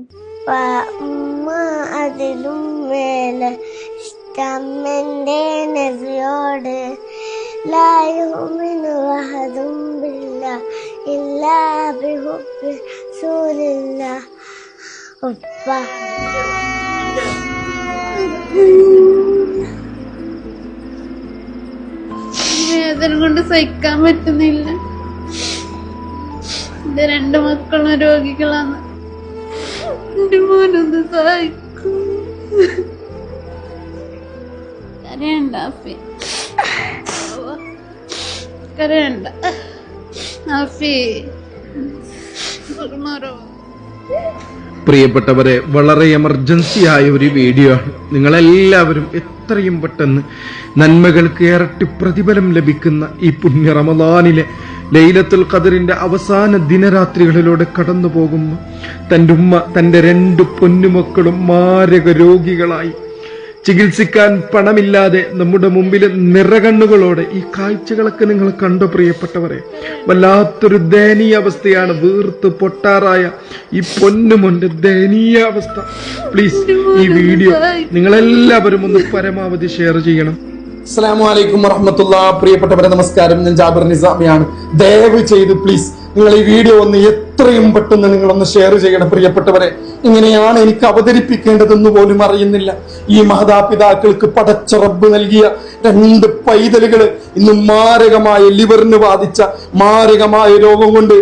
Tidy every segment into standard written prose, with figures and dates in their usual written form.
ഉപ്പ ഉമ്മ അതിലും മേലെ ഇഷ്ടം എൻ്റെ നബിയോട് ലാ യുമിനു അഹദും ബില്ലാഹി ഇല്ലാ ബിഹുബ്ബി റസൂലില്ലാഹ്. ഉപ്പ വേദന കൊണ്ട് സഹിക്കാൻ പറ്റുന്നില്ല. എന്റെ 2 മക്കളും രോഗികളാണ്. എന്റെ മോനൊന്ന് സഹായിക്കൂ. കരയണ്ട ആഫി, കരയണ്ട ആഫി. പ്രിയപ്പെട്ടവരെ, വളരെ എമർജൻസി ആയ ഒരു വീഡിയോ ആണ്. നിങ്ങളെല്ലാവരും എത്രയും പെട്ടെന്ന് നന്മകൾക്ക് ഇരട്ടി പ്രതിഫലം ലഭിക്കുന്ന ഈ പുണ്യ റമദാനിലെ ലൈലത്തുൽ ഖദറിന്റെ അവസാന ദിനരാത്രികളിലൂടെ കടന്നു പോകുമ്പോൾ തന്റെ ഉമ്മ തന്റെ 2 പൊന്നുമക്കളും മാരക രോഗികളായി ചികിത്സിക്കാൻ പണമില്ലാതെ നമ്മുടെ മുമ്പിൽ നിറകണ്ണുകളോടെ ഈ കാഴ്ചകളൊക്കെ നിങ്ങൾ കണ്ടു. പ്രിയപ്പെട്ടവരെ, വല്ലാത്തൊരു ദയനീയ അവസ്ഥയാണ്. വീർത്ത് പൊട്ടാറായ ഈ പൊന്നുമോന്റെ ദയനീയ അവസ്ഥ. പ്ലീസ് ഈ വീഡിയോ നിങ്ങളെല്ലാവരും ഒന്ന് പരമാവധി ഷെയർ ചെയ്യണം. അസ്സലാമു അലൈക്കും വറഹ്മത്തുള്ളാഹി. പ്രിയപ്പെട്ടവരെ നമസ്കാരം. ഞാൻ ജാബിർ നിസാമിയാണ്. ദയവ് ചെയ്ത് പ്ലീസ് നിങ്ങൾ ഈ വീഡിയോ ഒന്ന് എത്രയും പെട്ടെന്ന് നിങ്ങളൊന്ന് ഷെയർ ചെയ്യണം. പ്രിയപ്പെട്ടവരെ, ഇങ്ങനെയാണ് എനിക്ക് അവതരിപ്പിക്കേണ്ടതെന്ന് പോലും അറിയുന്നില്ല. ഈ മാതാപിതാക്കൾക്ക് പടച്ച റബ്ബ് നൽകിയ 2 പൈതലുകൾ ഇന്ന് മാരകമായ ലിവറിന് ബാധിച്ച മാരകമായ രോഗം കൊണ്ട്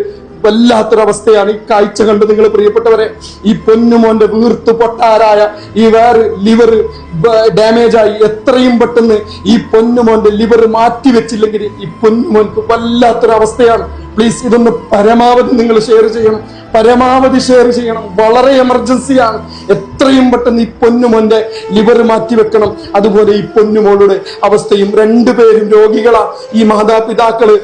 വല്ലാത്തൊരവസ്ഥയാണ്. ഈ കാഴ്ച കണ്ട് നിങ്ങൾ പ്രിയപ്പെട്ടവരെ, ഈ പൊന്നുമോന്റെ വീർത്തു പൊട്ടാരായ ഈ ലിവർ ഡാമേജ് ആയി എത്രയും പെട്ടെന്ന് ഈ പൊന്നുമോന്റെ ലിവർ മാറ്റിവെച്ചില്ലെങ്കിൽ ഈ പൊന്നുമോൻക്ക് വല്ലാത്തൊരവസ്ഥയാണ്. പ്ലീസ് ഇതൊന്ന് പരമാവധി നിങ്ങൾ ഷെയർ ചെയ്യണം, പരമാവധി ഷെയർ ചെയ്യണം. വളരെ എമർജൻസിയാണ്. എത്രയും പെട്ടെന്ന് ഈ പൊന്നുമോന്റെ ലിവർ മാറ്റിവെക്കണം. അതുപോലെ ഈ പൊന്നുമോളുടെ അവസ്ഥയും. 2 പേരും രോഗികളാണ്. ഈ മാതാപിതാക്കള്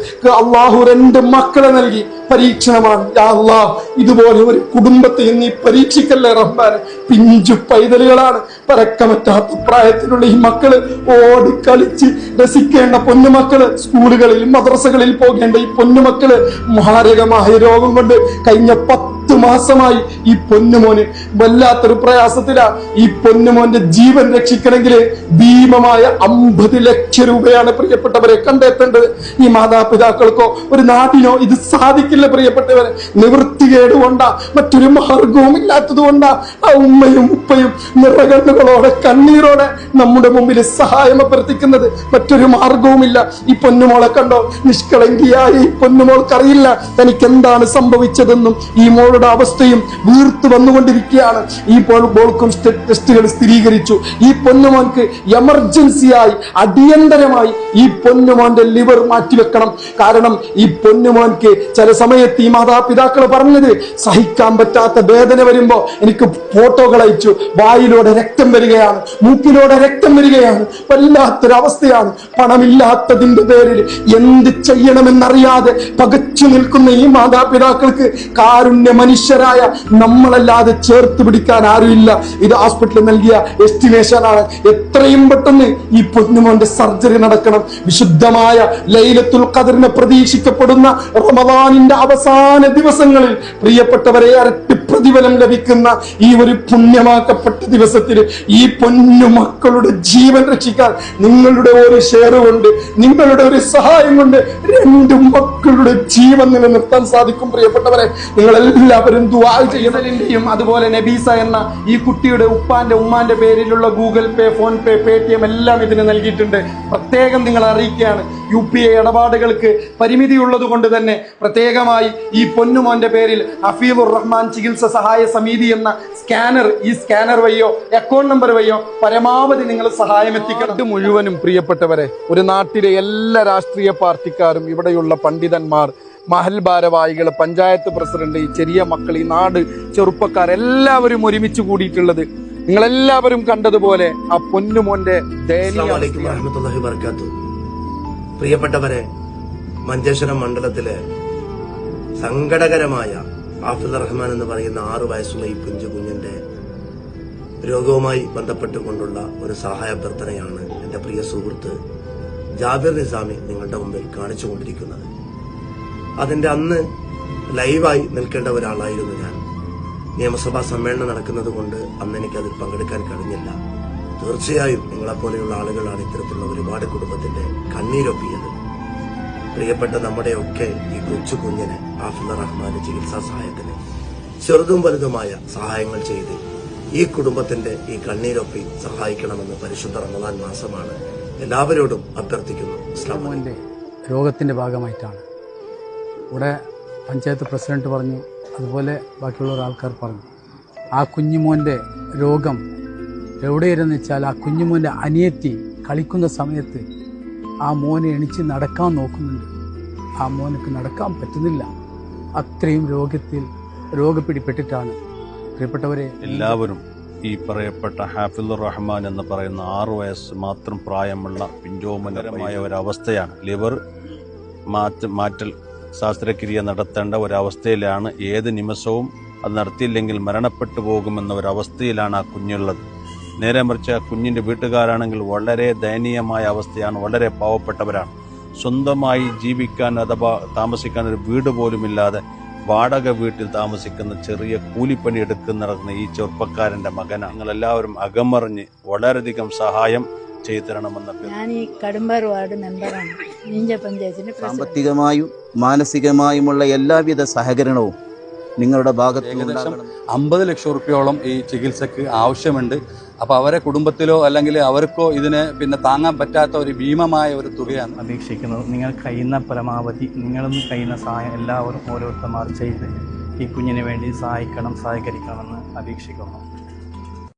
അള്ളാഹു 2 മക്കളെ നൽകി പരീക്ഷണമാണ്. യാ അല്ലാഹ്, ഇതുപോലെ ഒരു കുടുംബത്തെ നീ പരീക്ഷിക്കല്ലേ റഹ്മാനെ. പിഞ്ചു പൈതലുകളാണ്. പറക്കമറ്റാത്ത പ്രായത്തിലുള്ള ഈ മക്കള് ഓടിക്കളിച്ച് രസിക്കേണ്ട പൊന്നുമക്കള്, സ്കൂളുകളിൽ മദ്രസകളിൽ പോകേണ്ട ഈ പൊന്നുമക്കള് മാരകമായ രോഗം കൊണ്ട് കഴിഞ്ഞ 10 മാസമായി ഈ പൊന്നുമോന് വല്ലാത്തൊരു പ്രയാസത്തിലാ. ഈ പൊന്നുമോന്റെ ജീവൻ രക്ഷിക്കണമെങ്കിൽ ഭീമമായ 50 ലക്ഷം രൂപയാണ് പ്രിയപ്പെട്ടവരെ കണ്ടെത്തേണ്ടത്. ഈ മാതാപിതാക്കൾക്കോ ഒരു നാടിനോ ഇത് സാധിക്കില്ല പ്രിയപ്പെട്ടവരെ. നിവൃത്തികേട് കൊണ്ടാ, മറ്റൊരു മാർഗവും ഇല്ലാത്തത് കൊണ്ടാ ആ ഉമ്മയും ഉപ്പയും നിറകണ്ണുകളോടെ കണ്ണീരോടെ നമ്മുടെ മുമ്പിൽ സഹായം അഭ്യർത്ഥിക്കുന്നത്. മറ്റൊരു മാർഗവുമില്ല. ഈ പൊന്നുമോളെ കണ്ടോ? നിഷ്കളങ്കിയായ ഈ പൊന്നുമോൾക്കറിയില്ല തനിക്ക് എന്താണ് സംഭവിച്ചതെന്നും. ഈ മോളുടെ അവസ്ഥയും വീർത്തു വന്നുകൊണ്ടിരിക്കുകയാണ്. ഈ മോൾക്കും ടെസ്റ്റുകൾ സ്ഥിരീകരിച്ചു. ഈ പൊന്നുമോൻക്ക് എമർജൻസിയായി അടിയന്തരമായി ഈ പൊന്നുമോന്റെ ലിവർ മാറ്റിവെക്കണം. കാരണം ഈ പൊന്നുമോൻക്ക് ചില സമയത്ത് ഈ മാതാപിതാക്കൾ പറഞ്ഞത്, സഹിക്കാൻ പറ്റാത്ത വേദന വരുമ്പോ എനിക്ക് ഫോട്ടോകൾ അയച്ചു, വായിലൂടെ രക്തം വരികയാണ്, മൂക്കിലൂടെ രക്തം വരികയാണ്. വല്ലാത്തൊരവസ്ഥയാണ്. പണമില്ലാത്തതിന്റെ പേരിൽ എന്ത് ചെയ്യണമെന്നറിയാതെ പകച്ചു നിൽക്കുന്ന ഈ മാതാപിതാക്കൾക്ക് കാരുണ്യ മനുഷ്യരായ നമ്മളല്ലാതെ ചേർത്ത് പിടിക്കാൻ ആരുമില്ല. ഇത് ഹോസ്പിറ്റലിൽ നൽകിയ എസ്റ്റിമേഷൻ ആണ്. എത്രയും പെട്ടെന്ന് ഈ പൊന്നുമോന്റെ സർജറി നടക്കണം. വിശുദ്ധമായ ലൈലത്തുൽ ഖദറിനെ പ്രതീക്ഷിക്കപ്പെടുന്ന റമദാനിന്റെ അവസാന ദിവസങ്ങളിൽ പ്രിയപ്പെട്ടവരെ ഇരട്ടി പ്രതിഫലം ലഭിക്കുന്ന ഈ ഒരു പുണ്യമാക്കപ്പെട്ട ദിവസത്തിൽ ഈ പൊന്നു മക്കളുടെ ജീവൻ രക്ഷിക്കാൻ നിങ്ങളുടെ ഒരു ഷെയർ കൊണ്ട്, നിങ്ങളുടെ ഒരു സഹായം കൊണ്ട് 2 മക്കളുടെ ജീവൻ നിലനിർത്താൻ സാധിക്കും. പ്രിയപ്പെട്ടവരെ, നിങ്ങളെല്ലാവരും ദുആ ചെയ്യണം. അതുപോലെ നബീസ എന്ന ഈ കുട്ടിയുടെ ഉമ്മാന്റെ പേരിലുള്ള ഗൂഗിൾ പേ, ഫോൺ പേ, പേടിഎം എല്ലാം ഇതിന് നൽകിയിട്ടുണ്ട്. പ്രത്യേകം നിങ്ങൾ അറിയിക്കുകയാണ്. UPI ഇടപാടുകൾക്ക് പരിമിതി ഉള്ളത് കൊണ്ട് തന്നെ പ്രത്യേകമായി ഈ പൊന്നുമോന്റെ പേരിൽ ഹഫീദുർ റഹ്മാൻ ചികിത്സ സഹായ സമിതി എന്ന സ്കാനർ, ഈ സ്കാനർ വഴിയോ അക്കൗണ്ട് നമ്പർ വഴിയോ പരമാവധി നിങ്ങൾ സഹായം എത്തിക്കണം. ഇത് മുഴുവനും പ്രിയപ്പെട്ടവരെ, ഒരു നാട്ടിലെ എല്ലാ രാഷ്ട്രീയ പാർട്ടിക്കാരും, ഇവിടെയുള്ള പണ്ഡിതന്മാർ, മഹൽ ഭാരവാഹികൾ, പഞ്ചായത്ത് പ്രസിഡന്റ്, ഈ ചെറിയ മക്കൾ, ഈ നാട് ചെറുപ്പക്കാരെല്ലാവരും ഒരുമിച്ച് കൂടിയിട്ടുള്ളത് നിങ്ങളെല്ലാവരും കണ്ടതുപോലെ ആ പൊന്നുമോന്റെ പ്രിയപ്പെട്ടവരെ, മഞ്ചേശ്വരം മണ്ഡലത്തിലെ സങ്കടകരമായ ഹാഫിദ് റഹ്മാൻ എന്ന് പറയുന്ന 6 വയസ്സുള്ള ഈ കുഞ്ഞിന്റെ രോഗവുമായി ബന്ധപ്പെട്ടുകൊണ്ടുള്ള ഒരു സഹായ അഭ്യർത്ഥനയാണ് എന്റെ പ്രിയ സുഹൃത്ത് ജാബിർ നിസാമി നിങ്ങളുടെ മുമ്പിൽ കാണിച്ചുകൊണ്ടിരിക്കുന്നത്. അതിന്റെ അന്ന് ലൈവായി നിൽക്കേണ്ട ഒരാളായിരുന്നു ഞാൻ. നിയമസഭാ സമ്മേളനം നടക്കുന്നത് കൊണ്ട് അന്ന് എനിക്ക് അതിൽ പങ്കെടുക്കാൻ കഴിഞ്ഞില്ല. തീർച്ചയായും നിങ്ങളെപ്പോലെയുള്ള ആളുകളാണ് ഇത്തരത്തിലുള്ള ഒരുപാട് കുടുംബത്തിന്റെ കണ്ണീരൊപ്പിയത്. പ്രിയപ്പെട്ട നമ്മുടെയൊക്കെ ഈ കൊച്ചു കുഞ്ഞിന് ഹാഫിള് റഹ്മാന്റെ ചികിത്സാ സഹായത്തിന് ചെറുതും വലുതുമായ സഹായങ്ങൾ ചെയ്ത് ഈ കുടുംബത്തിന്റെ ഈ കണ്ണീരൊപ്പി സഹായിക്കണമെന്ന് പരിശുദ്ധ റമദാൻ മാസമാണ്. എല്ലാവരോടും അഭ്യർത്ഥിക്കുന്നു. മോന്റെ രോഗത്തിന്റെ ഭാഗമായിട്ടാണ്. ഇവിടെ പഞ്ചായത്ത് പ്രസിഡന്റ് പറഞ്ഞു, അതുപോലെ ബാക്കിയുള്ള ആൾക്കാർ പറഞ്ഞു, ആ കുഞ്ഞുമോന്റെ രോഗം എവിടെയിരുന്ന് വെച്ചാൽ ആ കുഞ്ഞുമോന്റെ അനിയത്തി കളിക്കുന്ന സമയത്ത് ആ മോനെ എണിച്ച് നടക്കാൻ നോക്കുന്നുണ്ട്. ആ മോനക്ക് നടക്കാൻ പറ്റുന്നില്ല. അത്രയും രോഗപിടിപ്പെട്ടിട്ടാണ്. പ്രിയപ്പെട്ടവരെ, എല്ലാവരും ഈ പറയപ്പെട്ട ഹാഫിള് റഹ്മാൻ എന്ന് പറയുന്ന 6 വയസ്സ് മാത്രം പ്രായമുള്ള പിഞ്ചോമനരമായ ഒരവസ്ഥയാണ്. ലിവർ മാറ്റൽ ശസ്ത്രക്രിയ നടത്തേണ്ട ഒരവസ്ഥയിലാണ്. ഏത് നിമിഷവും അത് നടത്തിയില്ലെങ്കിൽ മരണപ്പെട്ടു പോകുമെന്ന ഒരവസ്ഥയിലാണ് ആ കുഞ്ഞുള്ളത്. നേരെ മറിച്ച് ആ കുഞ്ഞിൻ്റെ വീട്ടുകാരാണെങ്കിൽ വളരെ ദയനീയമായ അവസ്ഥയാണ്. വളരെ പാവപ്പെട്ടവരാണ്. സ്വന്തമായി ജീവിക്കാൻ അഥവാ താമസിക്കാൻ ഒരു വീട് പോലുമില്ലാതെ വാടക വീട്ടിൽ താമസിക്കുന്ന ചെറിയ കൂലിപ്പണി എടുക്കുന്ന ഈ ചെറുപ്പക്കാരന്റെ മകനാണ്. നിങ്ങളെല്ലാവരും അകമറിഞ്ഞ് വളരെയധികം സഹായം ചെയ്തു തരണമെന്ന്. ഞാൻ ഈ കടുമ്പാർ വാർഡ് മെമ്പറാണ്. നീഞ്ച പഞ്ചായത്തിന്റെ സാമ്പത്തികമായും മാനസികമായുമുള്ള എല്ലാവിധ സഹകരണവും നിങ്ങളുടെ ഭാഗത്ത് ഏകദേശം 50 ലക്ഷം റുപ്യോളം ഈ ചികിത്സക്ക് ആവശ്യമുണ്ട്. അപ്പോൾ അവരെ കുടുംബത്തിലോ അല്ലെങ്കിൽ അവർക്കോ ഇതിന് താങ്ങാൻ പറ്റാത്ത ഒരു ഭീമമായ ഒരു തുകയാണ് അപേക്ഷിക്കുന്നത്. നിങ്ങൾ കഴിയുന്ന പരമാവധി നിങ്ങളും കഴിയുന്ന സഹായം എല്ലാവരും ഓരോരുത്തർമാർ ചെയ്ത് ഈ കുഞ്ഞിന് വേണ്ടി സഹായിക്കണമെന്ന് അപേക്ഷിക്കുന്നു.